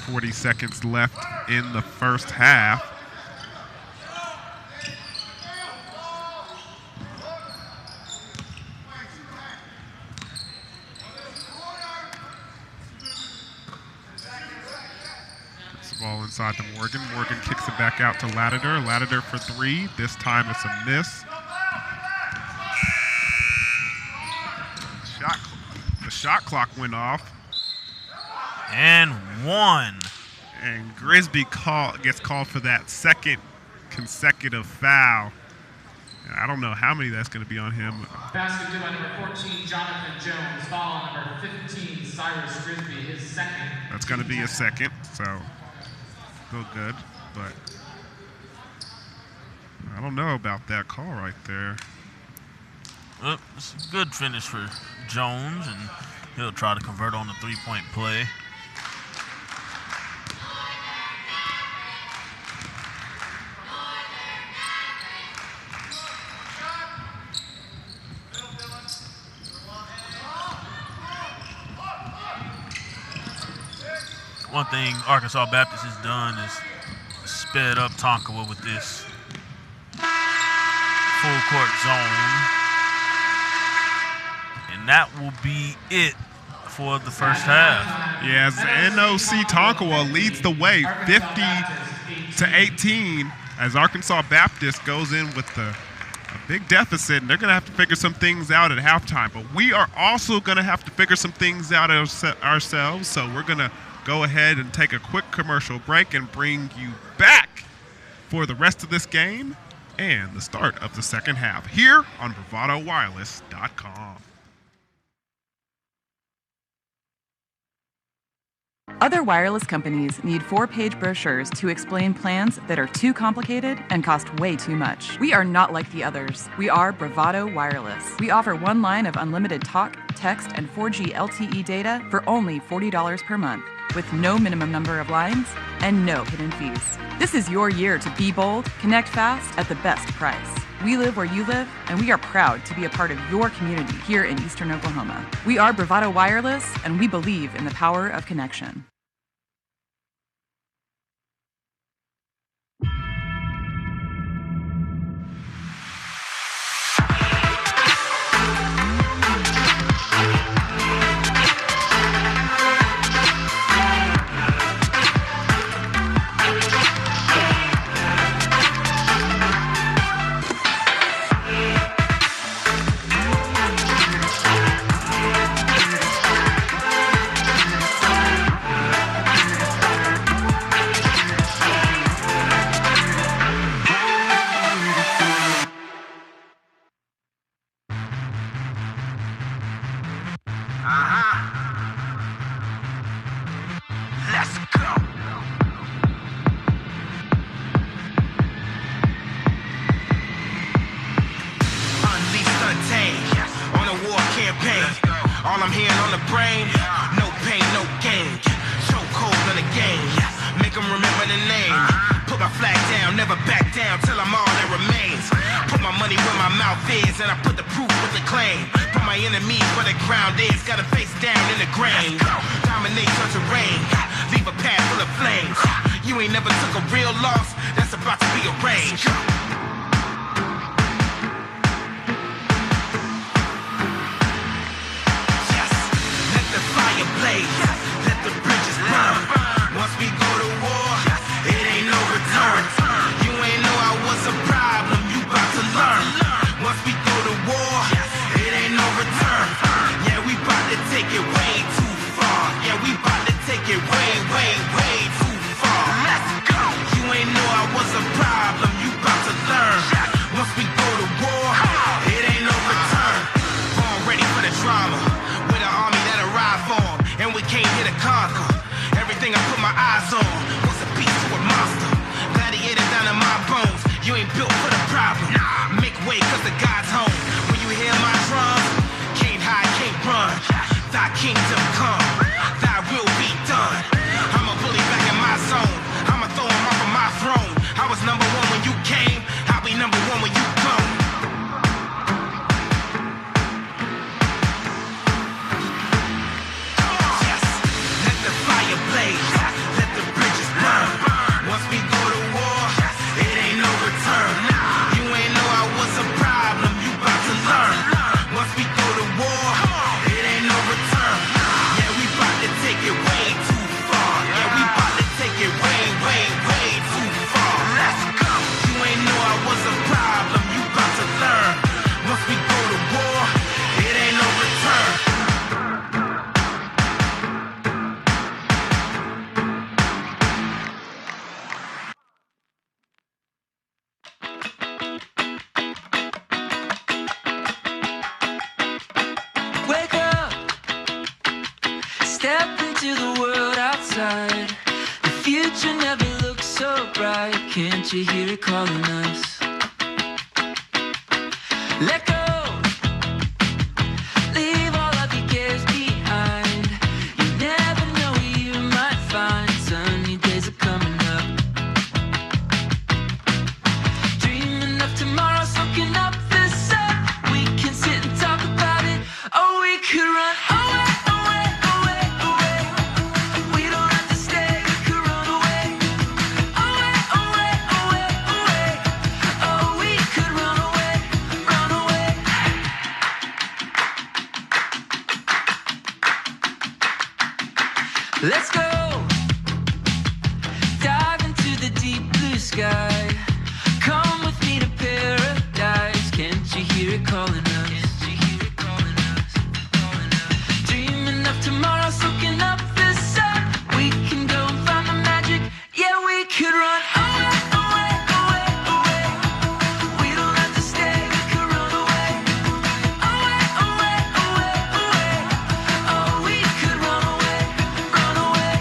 40 seconds left in the first half. Ball inside to Morgan. Morgan kicks it back out to Lattider. Lattider for three. This time it's a miss. The shot clock went off. And one. And Grisby gets called for that second consecutive foul. I don't know how many that's going to be on him. Basket due by number 14, Jonathan Jones. Foul on number 15, Cyrus Grisby, his second. That's going to be a second, so still good, but I don't know about that call right there. Well, it's a good finish for Jones, and he'll try to convert on the three-point play. One thing Arkansas Baptist has done is sped up Tonkawa with this full court zone. And that will be it for the first half. Yes, NOC Tonkawa leads the way 50-18 as Arkansas Baptist goes in with a big deficit, and they're going to have to figure some things out at halftime. But we are also going to have to figure some things out ourselves, so we're going to go ahead and take a quick commercial break and bring you back for the rest of this game and the start of the second half here on bravadowireless.com. Other wireless companies need 4-page brochures to explain plans that are too complicated and cost way too much. We are not like the others. We are Bravado Wireless. We offer one line of unlimited talk, text, and 4G LTE data for only $40 per month, with no minimum number of lines and no hidden fees. This is your year to be bold, connect fast at the best price. We live where you live, and we are proud to be a part of your community here in Eastern Oklahoma. We are Bravado Wireless, and we believe in the power of connection. You ain't know I was a problem, you about to learn. Once we go to conquer. Everything I put my eyes on was a beast to a monster. Gladiator down in my bones. You ain't built for the problem. Make way, cause the God's home. When you hear my drums, can't hide, can't run. Thy kingdom come, thy will be done. I'm a bully back in my zone. I'ma throw him off of my throne. I was number one when you came, I'll be number one when you go. Yes, let the fire blaze, let the bridges burn. Once we go to war, it ain't no return. You ain't know I was a problem, you about to learn. Once we go to war, it ain't no return. Yeah, we about to take it way too far. Yeah, we about to take it way, way, way too far. Let's go. You ain't know I was a problem, you about to learn. Once we go to war, it ain't no return. Wake up, step into the world outside. The future never looks so bright. Can't you hear it calling us? Let go, leave all of your cares behind. You never know where you might find. Sunny days are coming up. Dreaming of tomorrow, soaking up the sun. We can sit and talk about it. Oh, we could run away, away, away, away. We don't have to stay, we could run away. Away, away, away, away. Oh, we could run away, run away. Let's go. Dive into the deep blue sky. Come with me to paradise. Can't you hear it calling us? Dreaming of tomorrow, soaking up the sun. We can go and find the magic. Yeah, we could run away, away, away, away. We don't have to stay, we could run away. Away, away, away, away. Oh, we could run away, run away.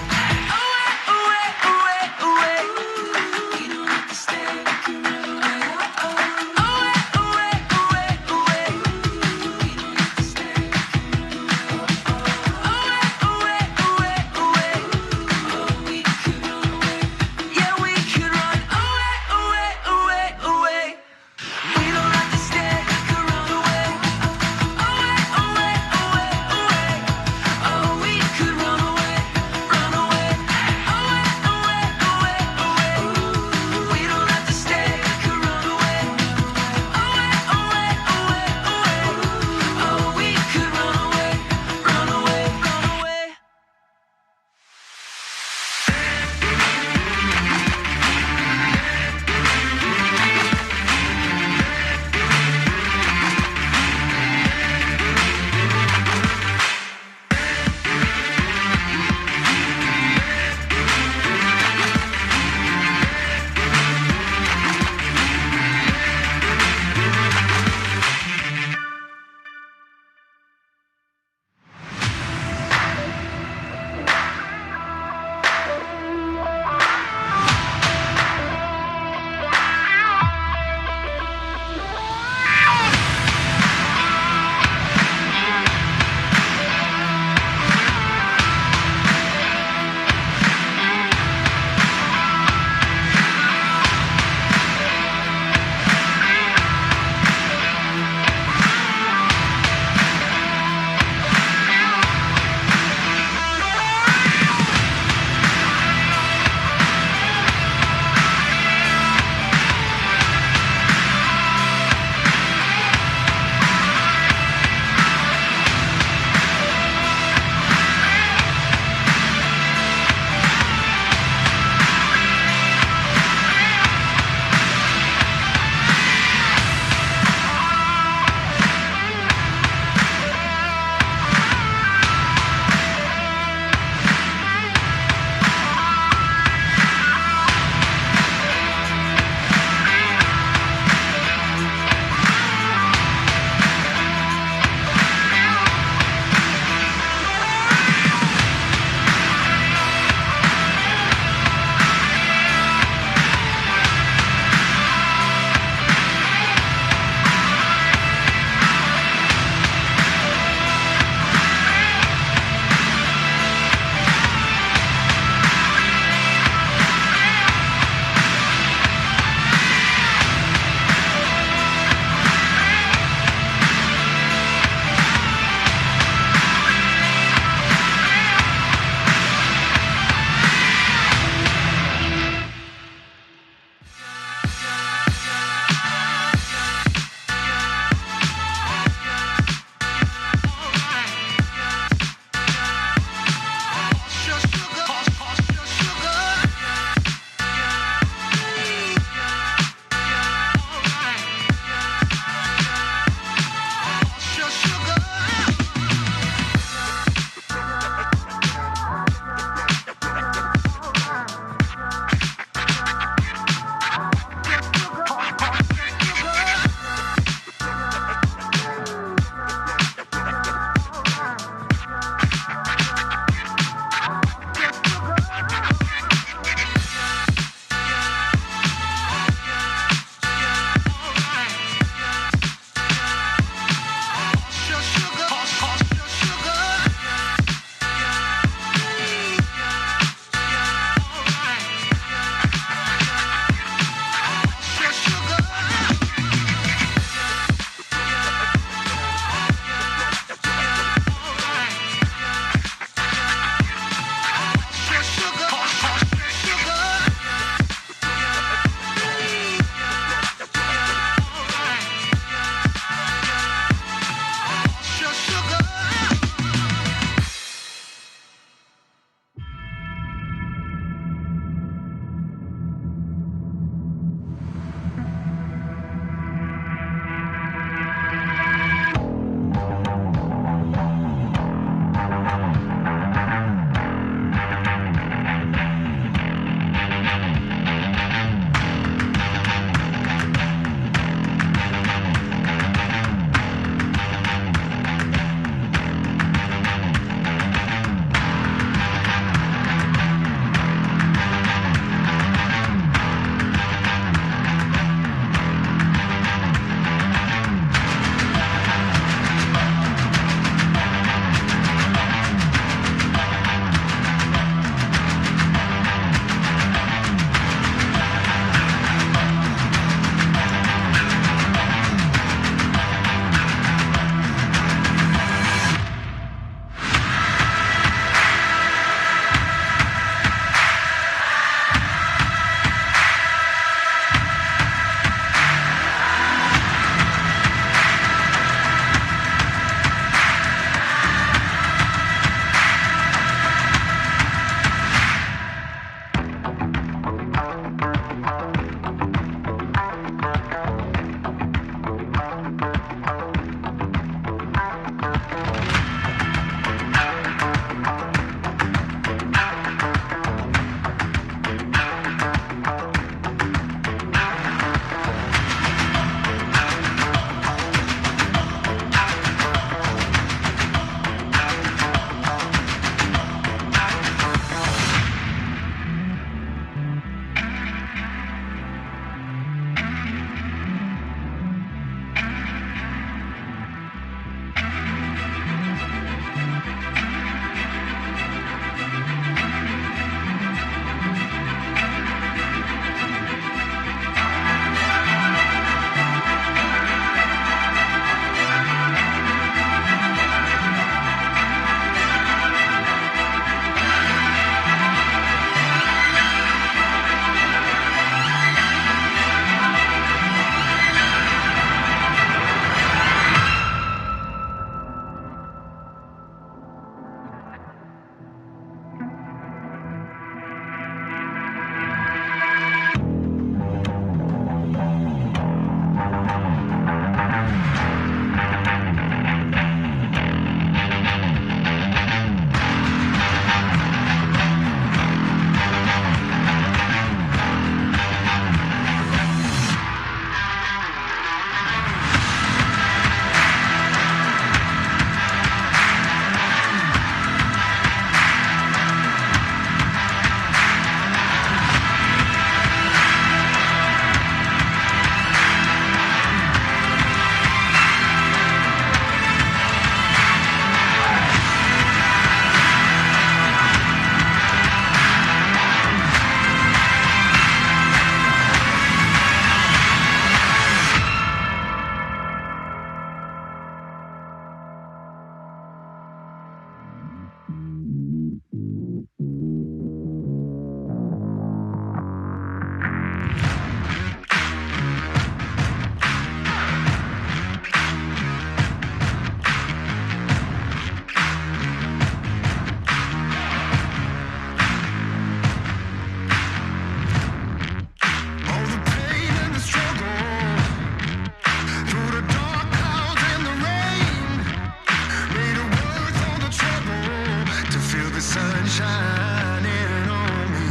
the sun shining on me.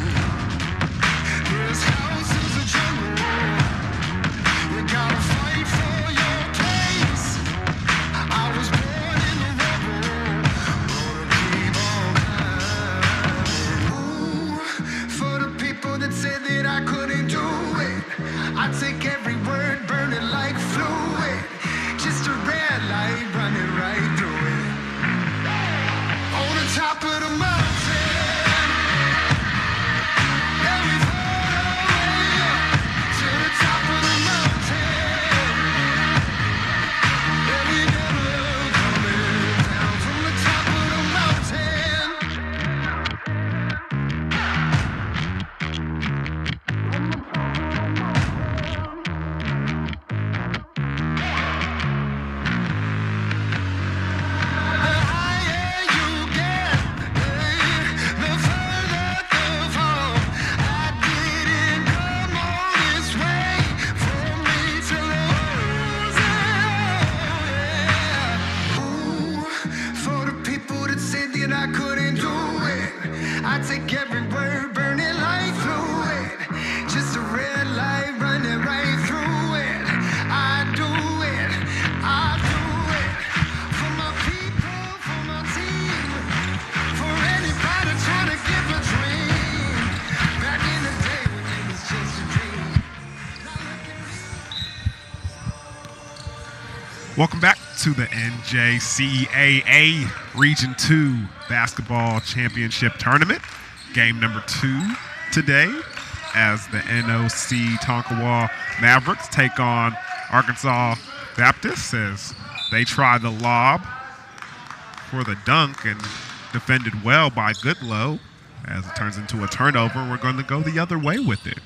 This house is a jungle. You gotta fight for your place. I was born in the rubble, gonna keep on climbing. Ooh, for the people that said that I couldn't do it, I take every word, burn it like fluid. Just a red light running right through it. On the top of the mountain, yeah, we've heard our way up to the top of the mountain. Yeah, we never coming down from the top of the mountain. The higher you get, the further the fall. I didn't come all this way for me to lose it. Ooh, for the people that said that I couldn't do it, I take every word, burn it like fluid. Just a red light running right through it. I do it, I do it. For my people, for my team, for anybody trying to give a dream. Back in the day when it was just a dream. Welcome back to the NCJAA Region 2 Basketball Championship Tournament. Game number 2 today as the NOC Tonkawa Mavericks take on Arkansas Baptist as they try the lob for the dunk and defended well by Goodlow. As it turns into a turnover, we're going to go the other way with it.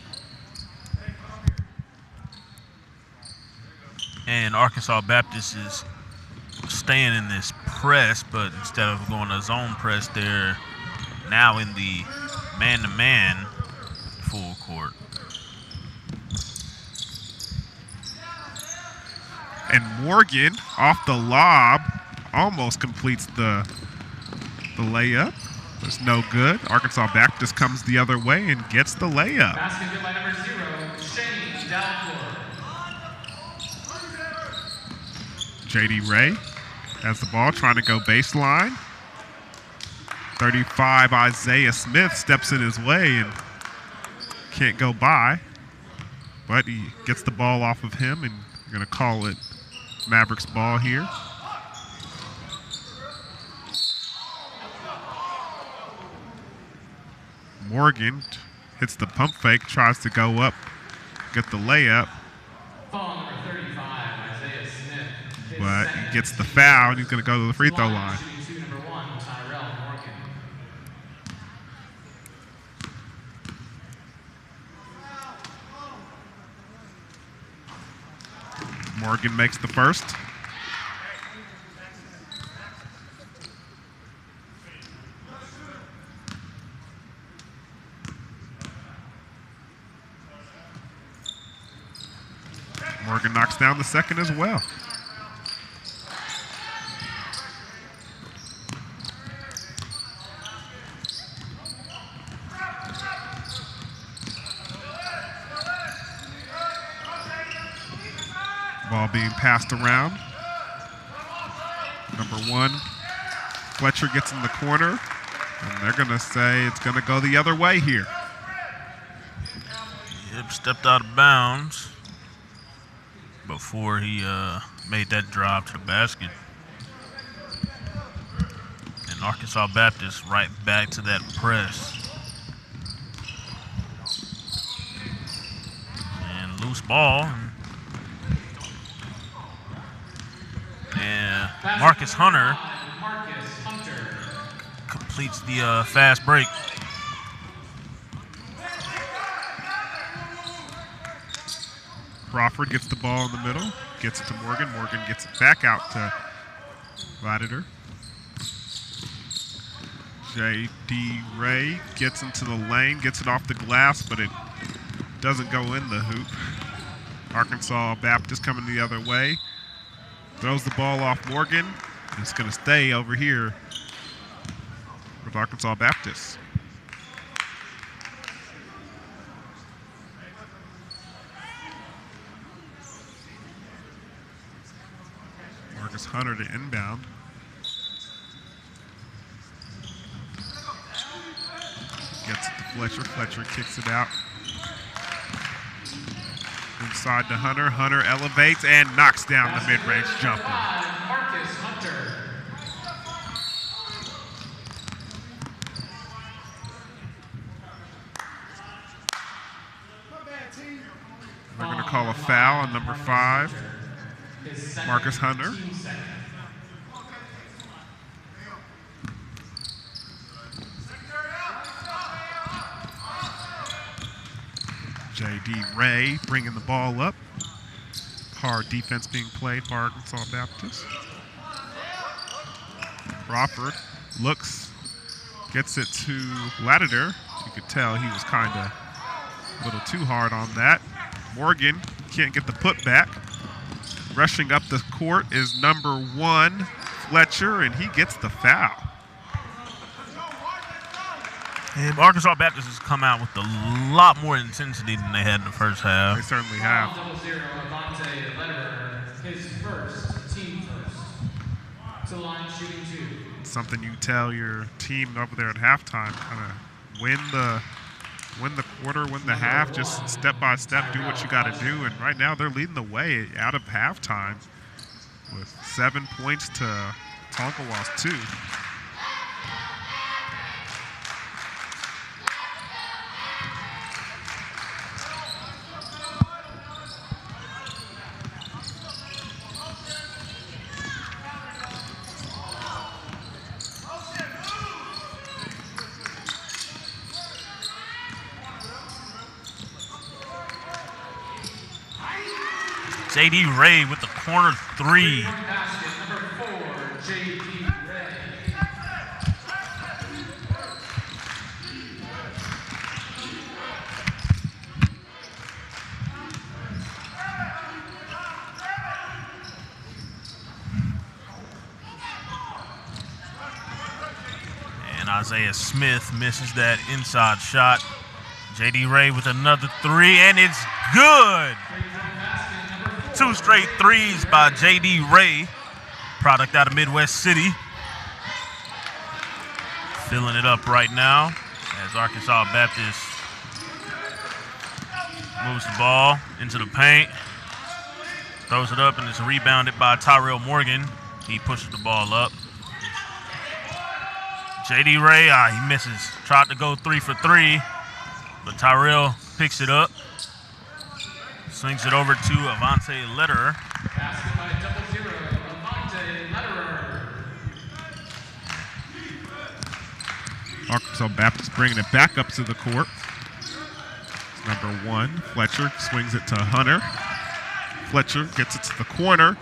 And Arkansas Baptist is staying in this press, but instead of going to zone press, they're now in the man-to-man full court. And Morgan, off the lob, almost completes the layup. It's no good. Arkansas Baptist comes the other way and gets the layup. Basket good by number 0, Shane Dalcourt. J.D. Ray has the ball, trying to go baseline. 35, Isaiah Smith steps in his way and can't go by. But he gets the ball off of him, and we're going to call it Mavericks ball here. Morgan hits the pump fake, tries to go up, get the layup. Foul number 35, Isaiah Smith. His But second he gets the team foul, and he's going to go to the free throw line. line. Shooting 2, number 1, Tyrell Morgan. Morgan makes the first. Morgan knocks down the second as well. Ball being passed around. Number 1, Fletcher gets in the corner, and they're going to say it's going to go the other way here. Yep, stepped out of bounds before he made that drive to the basket. And Arkansas Baptist right back to that press. And loose ball. And Marcus Hunter completes the fast break. Crawford gets the ball in the middle, gets it to Morgan. Morgan gets it back out to Ladder. J.D. Ray gets into the lane, gets it off the glass, but it doesn't go in the hoop. Arkansas Baptist coming the other way. Throws the ball off Morgan. It's going to stay over here. with Arkansas Baptist. Marcus Hunter to inbound. Gets it to Fletcher. Fletcher kicks it out. Inside to Hunter. Hunter elevates and knocks down the mid-range jumper. Marcus Hunter. They're going to call a foul on number 5, Marcus Hunter. J.D. Ray bringing the ball up. Hard defense being played by Arkansas Baptist. Crawford looks, gets it to Latimer. You could tell he was kind of a little too hard on that. Morgan can't get the putback. Rushing up the court is number 1, Fletcher, and he gets the foul. And Arkansas Baptist has come out with a lot more intensity than they had in the first half. They certainly have. His first, team first. To line shooting 2. Something you tell your team over there at halftime, kind of win the quarter, win the half, just step by step, do what you got to do. And right now they're leading the way out of halftime with 7 points to Tonkawa's 2. J.D. Ray with the corner 3. Basket number 4, J.D. Ray. And Isaiah Smith misses that inside shot. J.D. Ray with another 3, and it's good. 2 straight 3s by J.D. Ray, product out of Midwest City. Filling it up right now as Arkansas Baptist moves the ball into the paint, throws it up, and it's rebounded by Tyrell Morgan. He pushes the ball up. J.D. Ray, he misses. Tried to go 3 for 3, but Tyrell picks it up. Swings it over to Avante Lederer. Basket by 0-0, Avante Lederer. Arkansas Baptist bringing it back up to the court. It's number 1, Fletcher swings it to Hunter. Fletcher gets it to the corner.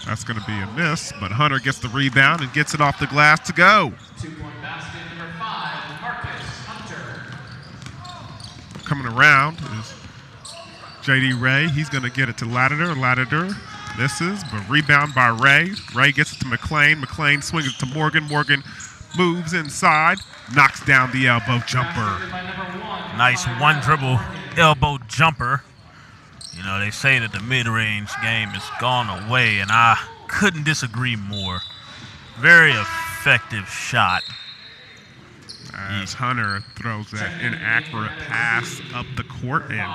That's going to be a miss, but Hunter gets the rebound and gets it off the glass to go. 2-point basket number 5, Marcus Hunter. Coming around is J.D. Ray. He's going to get it to Latimer. Latimer misses, but rebound by Ray. Ray gets it to McLean. McLean swings it to Morgan. Morgan moves inside, knocks down the elbow jumper. Nice one dribble elbow jumper. You know, they say that the mid-range game has gone away, and I couldn't disagree more. Very effective shot. As Hunter throws that inaccurate pass up the court, and